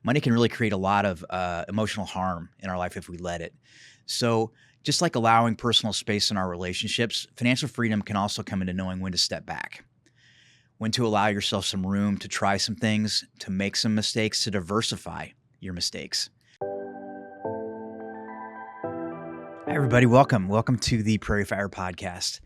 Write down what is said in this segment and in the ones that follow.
money can really create a lot of emotional harm in our life if we let it. So, just like allowing personal space in our relationships, financial freedom can also come into knowing when to step back, when to allow yourself some room to try some things, to make some mistakes, to diversify your mistakes. Hi, everybody. Welcome. Welcome to the Prairie Fire Podcast.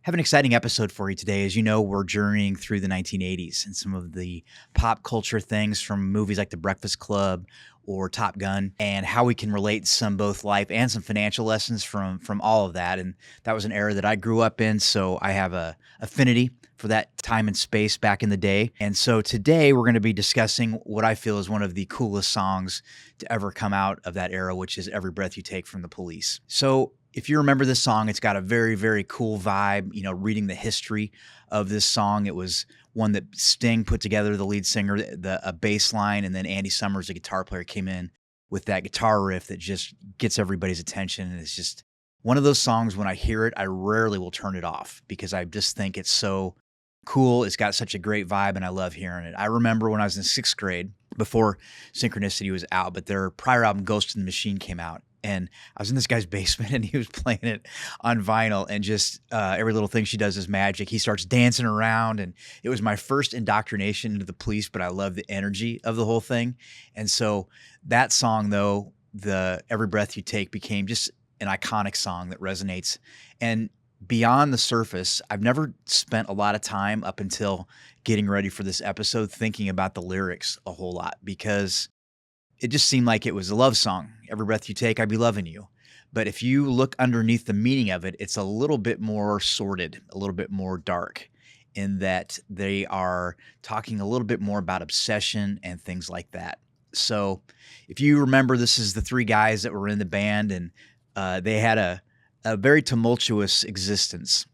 Have an exciting episode for you today. As you know, we're journeying through the 1980s and some of the pop culture things from movies like The Breakfast Club or Top Gun, and how we can relate some both life and some financial lessons from all of that. And that was an era that I grew up in, so I have a affinity for that time and space back in the day. And so today we're going to be discussing what I feel is one of the coolest songs to ever come out of that era, which is Every Breath You Take from the Police. So if you remember this song, it's got a very, very cool vibe. You know, reading the history of this song, it was one that Sting put together, the lead singer, a bass line, and then Andy Summers, the guitar player, came in with that guitar riff that just gets everybody's attention. And it's just one of those songs, when I hear it, I rarely will turn it off because I just think it's so cool. It's got such a great vibe, and I love hearing it. I remember when I was in sixth grade, before Synchronicity was out, but their prior album, Ghost in the Machine, came out. And I was in this guy's basement, and he was playing it on vinyl, and just every little thing she does is magic. He starts dancing around, and it was my first indoctrination into the Police, but I love the energy of the whole thing. And so that song, though, the Every Breath You Take, became just an iconic song that resonates. And beyond the surface, I've never spent a lot of time up until getting ready for this episode thinking about the lyrics a whole lot, because it just seemed like it was a love song. Every breath you take, I be loving you. But if you look underneath the meaning of it, it's a little bit more sordid, a little bit more dark, in that they are talking a little bit more about obsession and things like that. So if you remember, this is the three guys that were in the band, and they had a very tumultuous existence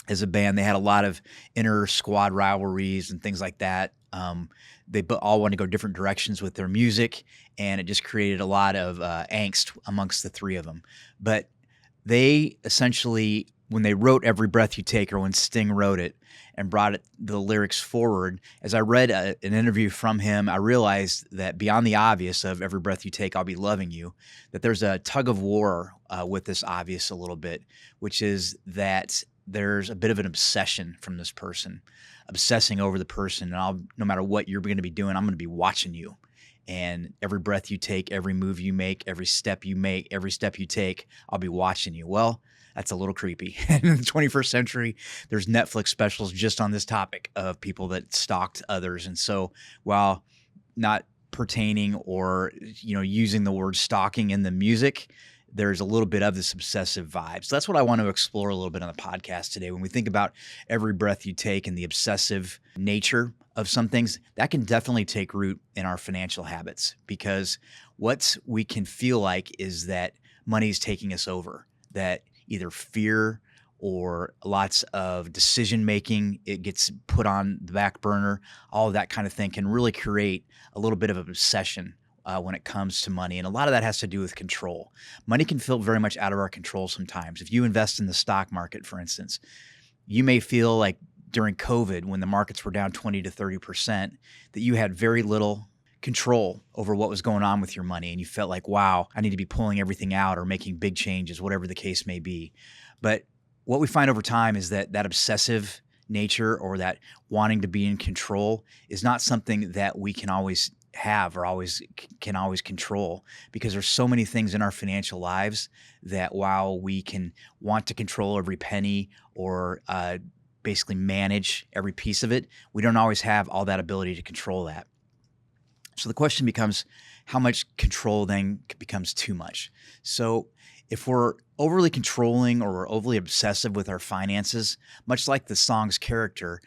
as a band. They had a lot of inner squad rivalries and things like that. They all want to go different directions with their music, and it just created a lot of angst amongst the three of them. But they essentially, when they wrote Every Breath You Take, or when Sting wrote it and brought the lyrics forward, as I read an interview from him, I realized that beyond the obvious of Every Breath You Take, I'll be loving you, that there's a tug of war with this obvious a little bit, which is that there's a bit of an obsession from this person, obsessing over the person. And no matter what you're going to be doing, I'm going to be watching you. And every breath you take, every move you make, every step you make, every step you take, I'll be watching you. Well, that's a little creepy. In the 21st century, there's Netflix specials just on this topic of people that stalked others. And so while not pertaining or, using the word stalking in the music, there's a little bit of this obsessive vibe. So that's what I want to explore a little bit on the podcast today. When we think about every breath you take and the obsessive nature of some things, that can definitely take root in our financial habits, because what we can feel like is that money is taking us over, that either fear or lots of decision making, it gets put on the back burner. All of that kind of thing can really create a little bit of an obsession when it comes to money. And a lot of that has to do with control. Money can feel very much out of our control sometimes. If you invest in the stock market, for instance, you may feel like during COVID, when the markets were down 20 to 30%, that you had very little control over what was going on with your money. And you felt like, wow, I need to be pulling everything out or making big changes, whatever the case may be. But what we find over time is that obsessive nature, or that wanting to be in control, is not something that we can always have or can always control, because there's so many things in our financial lives that while we can want to control every penny or basically manage every piece of it, we don't always have all that ability to control that. So the question becomes, how much control then becomes too much? So if we're overly controlling or we're overly obsessive with our finances, much like the song's character,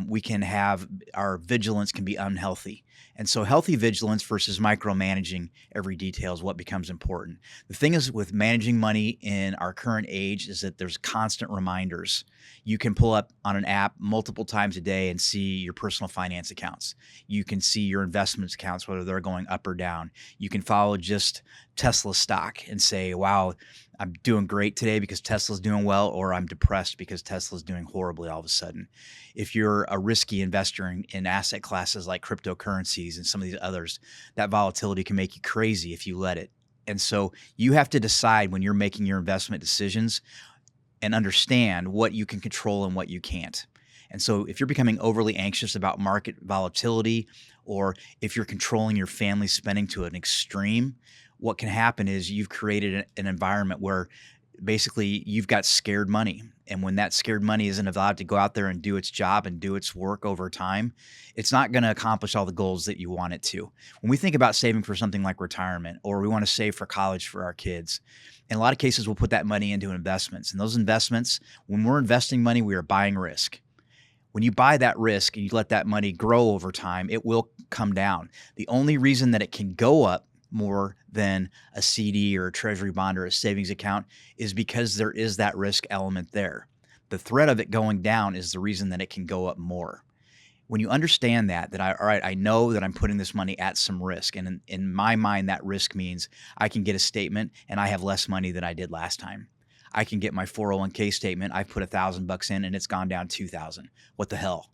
we can have our vigilance can be unhealthy. And so healthy vigilance versus micromanaging every detail is what becomes important. The thing is with managing money in our current age is that there's constant reminders. You can pull up on an app multiple times a day and see your personal finance accounts. You can see your investments accounts, whether they're going up or down. You can follow just Tesla stock and say, wow, I'm doing great today because Tesla's doing well, or I'm depressed because Tesla's doing horribly all of a sudden. If you're a risky investor in asset classes like cryptocurrency, currencies and some of these others, that volatility can make you crazy if you let it. And so you have to decide when you're making your investment decisions and understand what you can control and what you can't. And so if you're becoming overly anxious about market volatility, or if you're controlling your family spending to an extreme, what can happen is you've created an environment where basically you've got scared money. And when that scared money isn't allowed to go out there and do its job and do its work over time, it's not going to accomplish all the goals that you want it to. When we think about saving for something like retirement, or we want to save for college for our kids, in a lot of cases, we'll put that money into investments. And those investments, when we're investing money, we are buying risk. When you buy that risk and you let that money grow over time, it will come down. The only reason that it can go up more than a CD or a treasury bond or a savings account is because there is that risk element there. The threat of it going down is the reason that it can go up more. When you understand that I know that I'm putting this money at some risk. And in my mind, that risk means I can get a statement and I have less money than I did last time. I can get my 401k statement. I've put $1,000 in and it's gone down 2,000. What the hell?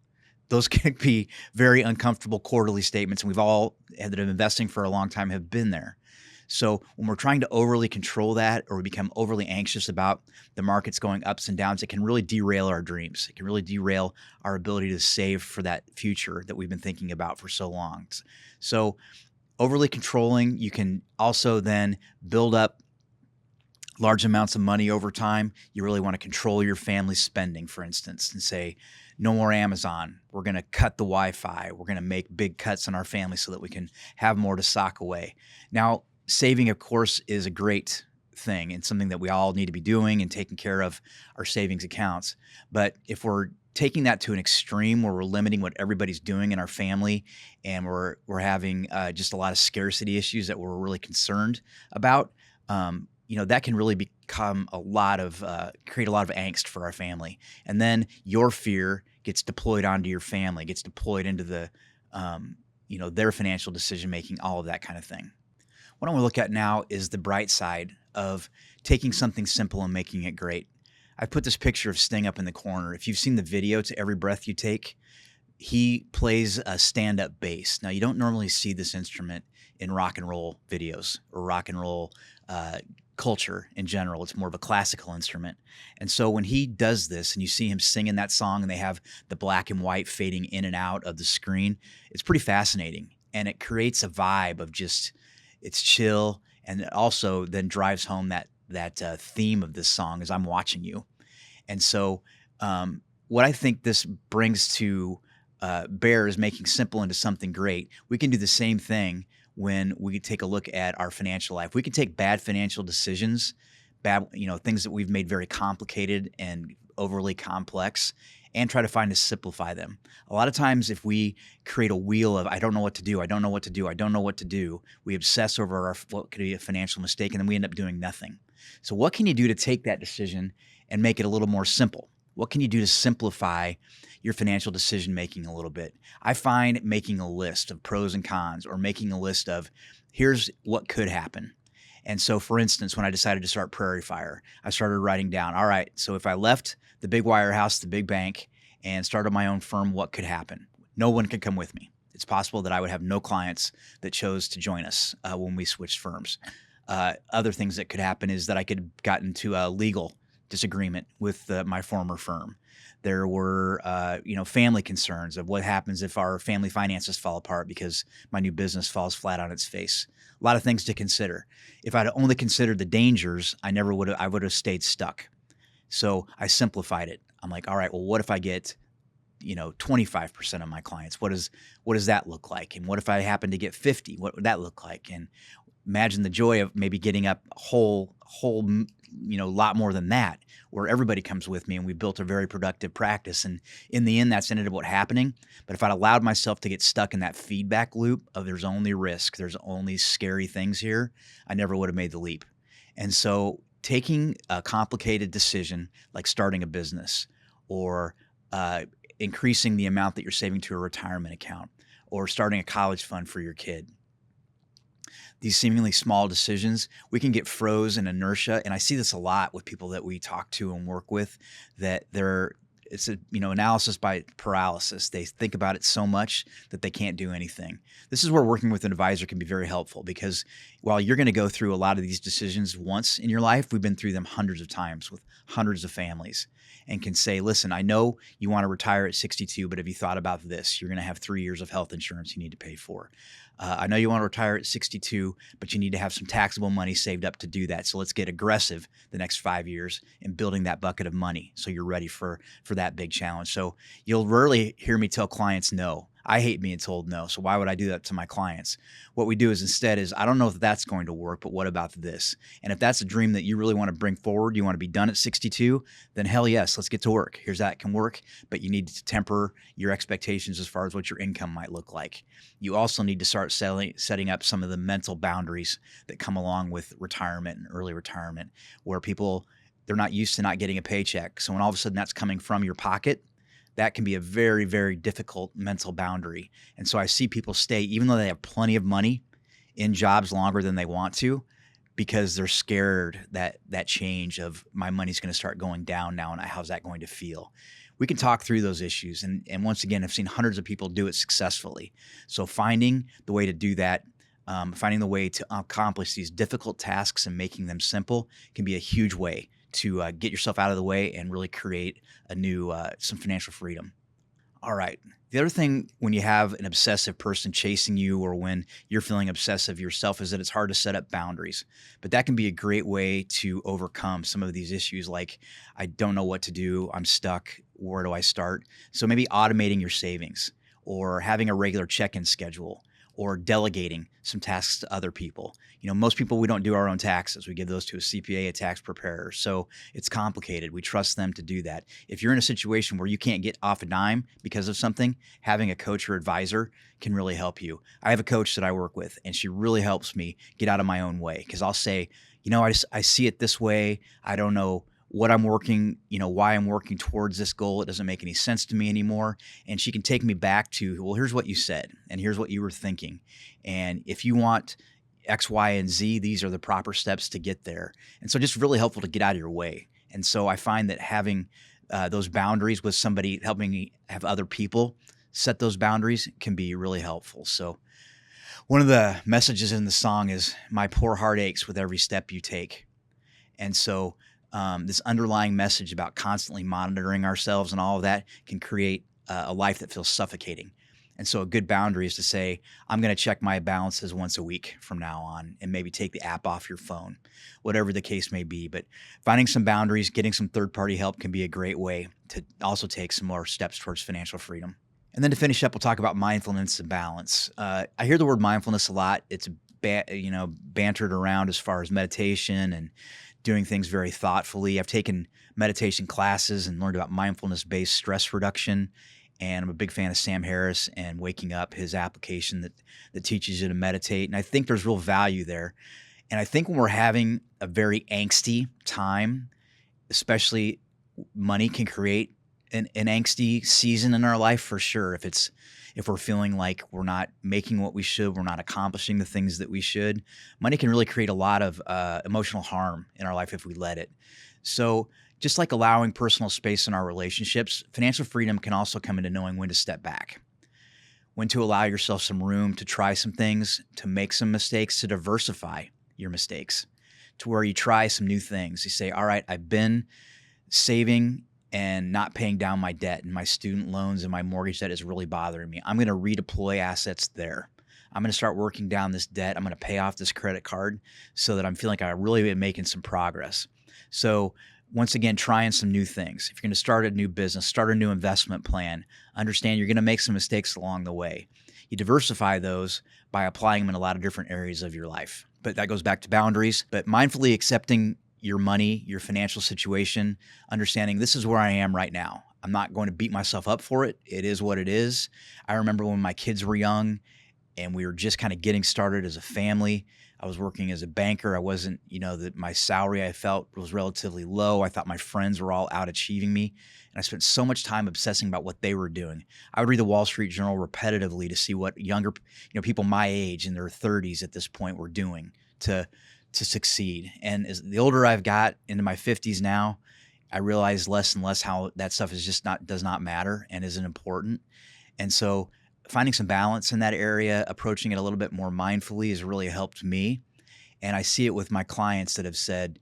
Those can be very uncomfortable quarterly statements. And we've all that have been investing for a long time have been there. So when we're trying to overly control that, or we become overly anxious about the markets going ups and downs, it can really derail our dreams. It can really derail our ability to save for that future that we've been thinking about for so long. So overly controlling, you can also then build up large amounts of money over time. You really want to control your family's spending, for instance, and say, no more Amazon. We're going to cut the Wi-Fi. We're going to make big cuts in our family so that we can have more to sock away. Now, saving, of course, is a great thing and something that we all need to be doing and taking care of our savings accounts. But if we're taking that to an extreme where we're limiting what everybody's doing in our family, and we're having just a lot of scarcity issues that we're really concerned about, that can really become create a lot of angst for our family. And then your fear gets deployed onto your family, gets deployed into their financial decision-making, all of that kind of thing. What I want to look at now is the bright side of taking something simple and making it great. I put this picture of Sting up in the corner. If you've seen the video to Every Breath You Take, he plays a stand-up bass. Now, you don't normally see this instrument in rock and roll videos or rock and roll culture in general. It's more of a classical instrument. And so when he does this and you see him singing that song and they have the black and white fading in and out of the screen, it's pretty fascinating. And it creates a vibe of just, it's chill. And it also then drives home that theme of this song is I'm watching you. And so what I think this brings to bear is making simple into something great. We can do the same thing when we take a look at our financial life. We can take bad financial decisions, things that we've made very complicated and overly complex, and try to find to simplify them. A lot of times if we create a wheel of, I don't know what to do, I don't know what to do, I don't know what to do, we obsess over what could be a financial mistake, and then we end up doing nothing. So what can you do to take that decision and make it a little more simple? What can you do to simplify your financial decision making a little bit? I find making a list of pros and cons, or making a list of here's what could happen. And so, for instance, when I decided to start Prairie Fire, I started writing down, all right, so if I left the big wirehouse, the big bank, and started my own firm, what could happen? No one could come with me. It's possible that I would have no clients that chose to join us when we switched firms. Other things that could happen is that I could have gotten into a legal disagreement with my former firm. There were, family concerns of what happens if our family finances fall apart because my new business falls flat on its face. A lot of things to consider. If I'd only considered the dangers, I would have stayed stuck. So I simplified it. I'm like, all right, well, what if I get, 25% of my clients? What does that look like? And what if I happen to get 50? What would that look like? And imagine the joy of maybe getting up a whole, lot more than that, where everybody comes with me and we built a very productive practice. And in the end, that's ended up what happening. But if I'd allowed myself to get stuck in that feedback loop of there's only risk, there's only scary things here, I never would have made the leap. And so taking a complicated decision like starting a business, or increasing the amount that you're saving to a retirement account, or starting a college fund for your kid, these seemingly small decisions, we can get froze in inertia. And I see this a lot with people that we talk to and work with, that they're it's a, analysis by paralysis. They think about it so much that they can't do anything. This is where working with an advisor can be very helpful, because while you're going to go through a lot of these decisions once in your life, we've been through them hundreds of times with hundreds of families, and can say, listen, I know you want to retire at 62, but have you thought about this? You're going to have 3 years of health insurance you need to pay for. I know you want to retire at 62, but you need to have some taxable money saved up to do that. So let's get aggressive the next 5 years in building that bucket of money so you're ready for that big challenge. So you'll rarely hear me tell clients no. I hate being told no. So why would I do that to my clients? What we do is instead is, I don't know if that's going to work, but what about this? And if that's a dream that you really want to bring forward, you want to be done at 62, then hell yes, let's get to work. Here's that can work, but you need to temper your expectations as far as what your income might look like. You also need to start setting up some of the mental boundaries that come along with retirement and early retirement, where people, they're not used to not getting a paycheck. So when all of a sudden that's coming from your pocket, that can be a very, very difficult mental boundary. And so I see people stay, even though they have plenty of money, in jobs longer than they want to, because they're scared that change of, my money's going to start going down now, and how's that going to feel? We can talk through those issues. And once again, I've seen hundreds of people do it successfully. So finding the way to do that, finding the way to accomplish these difficult tasks and making them simple can be a huge way to get yourself out of the way and really create a new, some financial freedom. All right. The other thing when you have an obsessive person chasing you, or when you're feeling obsessive yourself, is that it's hard to set up boundaries. But that can be a great way to overcome some of these issues, like, I don't know what to do, I'm stuck, where do I start? So maybe automating your savings, or having a regular check-in schedule, or delegating some tasks to other people. Most people, we don't do our own taxes. We give those to a CPA, a tax preparer. So it's complicated. We trust them to do that. If you're in a situation where you can't get off a dime because of something, having a coach or advisor can really help you. I have a coach that I work with, and she really helps me get out of my own way, because I'll say, I see it this way. I don't know what I'm working, why I'm working towards this goal. It doesn't make any sense to me anymore. And she can take me back to, well, here's what you said, and here's what you were thinking. And if you want X, Y, and Z, these are the proper steps to get there. And so just really helpful to get out of your way. And so I find that having those boundaries with somebody, helping me have other people set those boundaries, can be really helpful. So one of the messages in the song is, my poor heart aches with every step you take. And so this underlying message about constantly monitoring ourselves and all of that can create a life that feels suffocating. And so a good boundary is to say, I'm going to check my balances once a week from now on, and maybe take the app off your phone, whatever the case may be. But finding some boundaries, getting some third-party help can be a great way to also take some more steps towards financial freedom. And then to finish up, we'll talk about mindfulness and balance. I hear the word mindfulness a lot. It's bantered around as far as meditation and doing things very thoughtfully. I've taken meditation classes and learned about mindfulness-based stress reduction. And I'm a big fan of Sam Harris and Waking Up, his application that teaches you to meditate. And I think there's real value there. And I think when we're having a very angsty time, especially, money can create an angsty season in our life for sure. If we're feeling like we're not making what we should, we're not accomplishing the things that we should, money can really create a lot of emotional harm in our life if we let it. So just like allowing personal space in our relationships, financial freedom can also come into knowing when to step back, when to allow yourself some room to try some things, to make some mistakes, to diversify your mistakes, to where you try some new things. You say, all right, I've been saving and not paying down my debt, and my student loans and my mortgage debt is really bothering me. I'm going to redeploy assets there. I'm going to start working down this debt. I'm going to pay off this credit card so that I'm feeling like I really been making some progress. So once again, trying some new things. If you're going to start a new business, start a new investment plan, understand you're going to make some mistakes along the way. You diversify those by applying them in a lot of different areas of your life. But that goes back to boundaries. But mindfully accepting your money, your financial situation, understanding this is where I am right now. I'm not going to beat myself up for it. It is what it is. I remember when my kids were young and we were just kind of getting started as a family. I was working as a banker. I wasn't, my salary I felt was relatively low. I thought my friends were all out achieving me. And I spent so much time obsessing about what they were doing. I would read the Wall Street Journal repetitively to see what younger, people my age in their 30s at this point were doing to succeed. And as the older I've got into my 50s now, I realize less and less how that stuff is just does not matter and isn't important. And so finding some balance in that area, approaching it a little bit more mindfully has really helped me. And I see it with my clients that have said,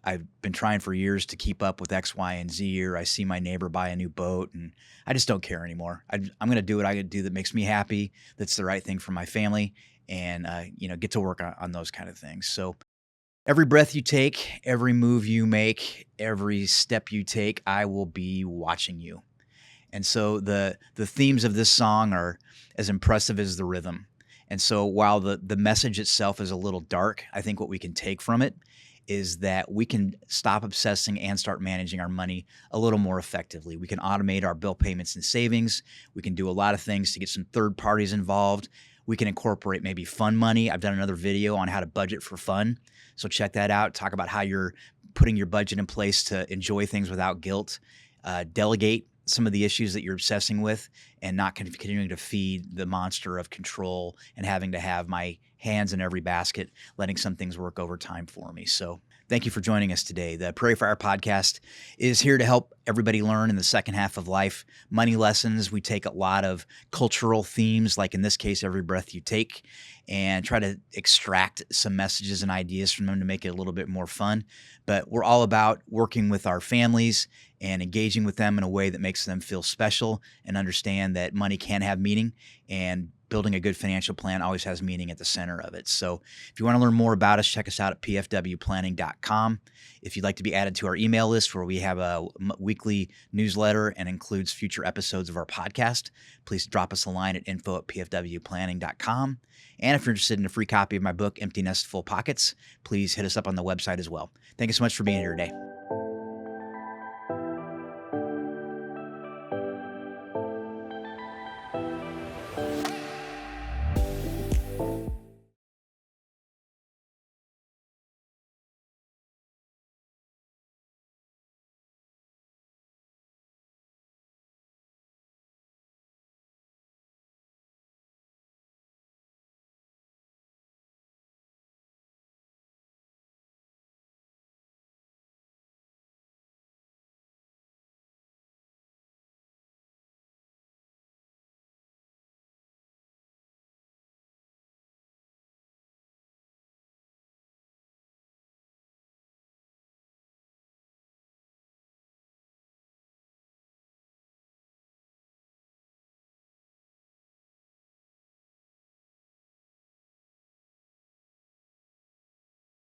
I've been trying for years to keep up with X, Y, and Z, or I see my neighbor buy a new boat and I just don't care anymore. I'm going to do what I do that makes me happy, that's the right thing for my family, and get to work on those kind of things. So every breath you take, every move you make, every step you take, I will be watching you. And so the themes of this song are as impressive as the rhythm. And so while the message itself is a little dark, I think what we can take from it is that we can stop obsessing and start managing our money a little more effectively. We can automate our bill payments and savings. We can do a lot of things to get some third parties involved. We can incorporate maybe fun money. I've done another video on how to budget for fun. So check that out. Talk about how you're putting your budget in place to enjoy things without guilt. Delegate some of the issues that you're obsessing with and not continuing to feed the monster of control and having to have my hands in every basket, letting some things work over time for me. So thank you for joining us today. The Prairie Fire Podcast is here to help everybody learn in the second half of life money lessons. We take a lot of cultural themes, like in this case, every breath you take, and try to extract some messages and ideas from them to make it a little bit more fun. But we're all about working with our families and engaging with them in a way that makes them feel special and understand that money can have meaning, and building a good financial plan always has meaning at the center of it. So if you want to learn more about us, check us out at pfwplanning.com. If you'd like to be added to our email list, where we have a weekly newsletter and includes future episodes of our podcast, please drop us a line at info@pfwplanning.com. And if you're interested in a free copy of my book, Empty Nest, Full Pockets, please hit us up on the website as well. Thank you so much for being here today.